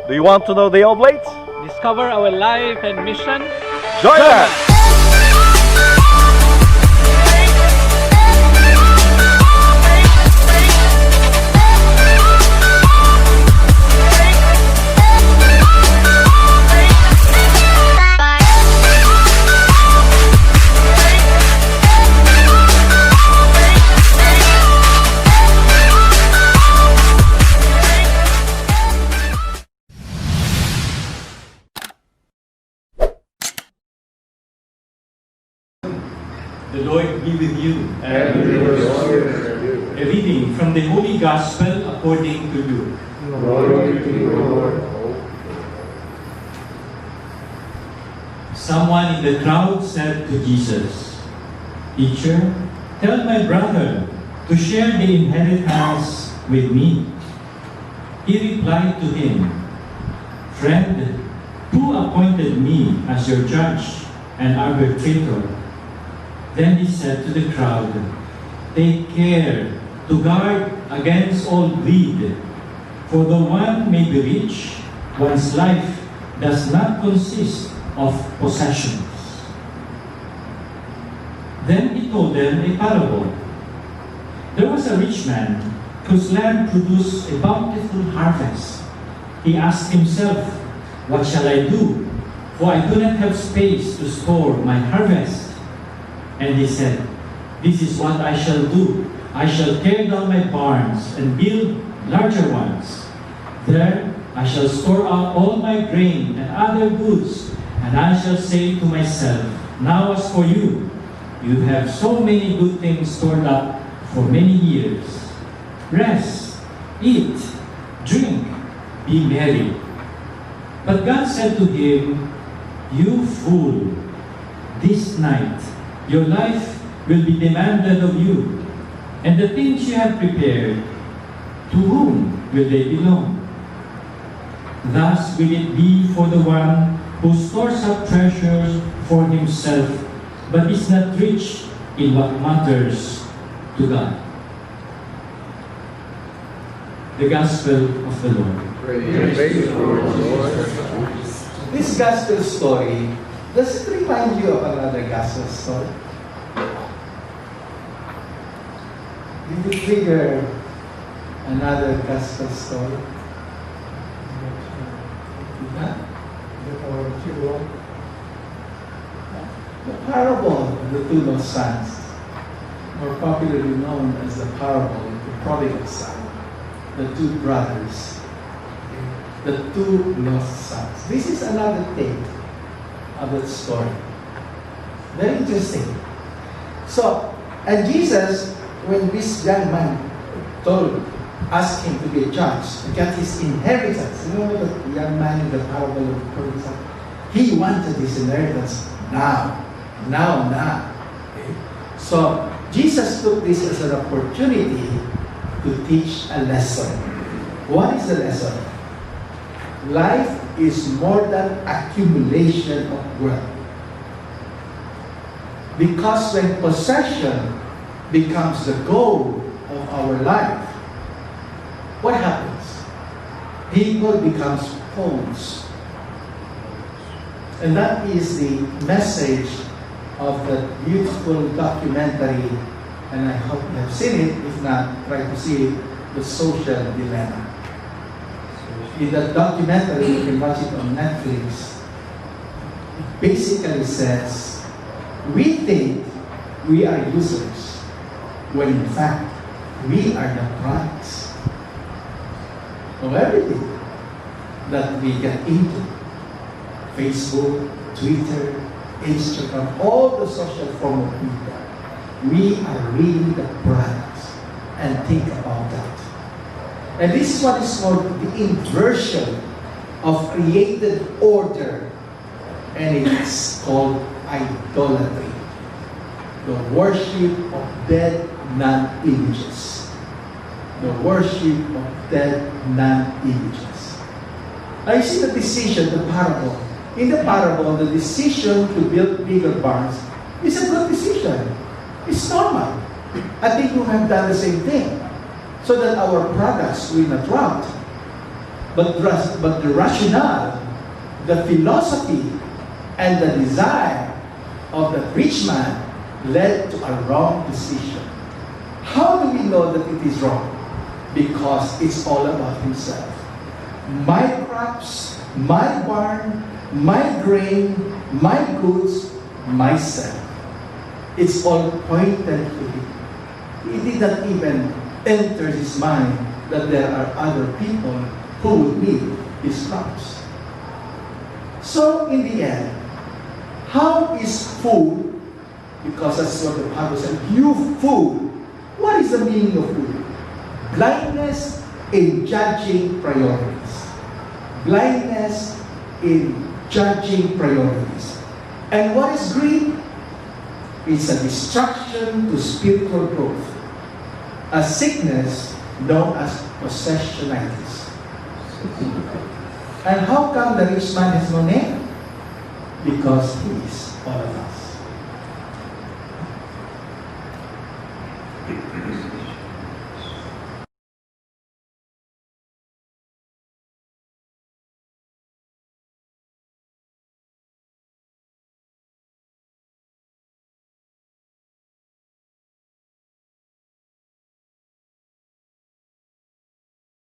Do you want to know the Oblate? Discover our life and mission. Join us! The Lord be with you. And with you. A reading from the Holy Gospel according to Luke. Glory to you, Lord. Someone in the crowd said to Jesus, "Teacher, tell my brother to share the inheritance with me." He replied to him, "Friend, who appointed me as your judge and arbitrator?" Then he said to the crowd, "Take care to guard against all greed, for though one may be rich, one's life does not consist of possessions." Then he told them a parable. There was a rich man whose land produced a bountiful harvest. He asked himself, "What shall I do? For I do not have space to store my harvest." And he said, "This is what I shall do. I shall tear down my barns and build larger ones. There I shall store out all my grain and other goods, and I shall say to myself, now as for you, you have so many good things stored up for many years. Rest, eat, drink, be merry." But God said to him, "You fool, this night your life will be demanded of you, and the things you have prepared, to whom will they belong? Thus will it be for the one who stores up treasures for himself, but is not rich in what matters to God." The Gospel of the Lord. Praise the Lord. This gospel story, does it remind you of another gospel story? Did it trigger another gospel story? Huh? The parable of the two lost sons, more popularly known as the parable of the prodigal son, the two brothers, the two lost sons. This is another take of that story. Very interesting. So, and Jesus, when this young man asked him to be a judge to get his inheritance, you know the young man in the parable of the prodigal son? He wanted his inheritance now. Okay? So, Jesus took this as an opportunity to teach a lesson. What is the lesson? Life is more than accumulation of wealth. Because when possession becomes the goal of our life, what happens? People becomes fools. And that is the message of the beautiful documentary, and I hope you have seen it. If not, try to see it, The Social Dilemma. In the documentary, you can watch it on Netflix. It basically says, we think we are users, when in fact, we are the products of everything that we get into. Facebook, Twitter, Instagram, all the social form of media. We are really the products, and think about that. And this is what is called the inversion of created order, and it's called idolatry, the worship of dead non-images. The worship of dead non-images. Now you see the decision, the parable. In the parable, the decision to build bigger barns is a good decision. It's normal. I think you have done the same thing, so that our products will not rot. But the rationale, the philosophy, and the desire of the rich man led to a wrong decision. How do we know that it is wrong? Because it's all about himself. My crops, my barn, my grain, my goods, myself. It's all pointed to him. It did not even enter his mind that there are other people who would need his crops. So in the end, how is food, because that's what the Bible said, you food. What is the meaning of food? Blindness in judging priorities. Blindness in judging priorities. And what is greed? It's a distraction to spiritual growth. A sickness known as possessionitis. And how come the rich man has no name? Because he is all of us.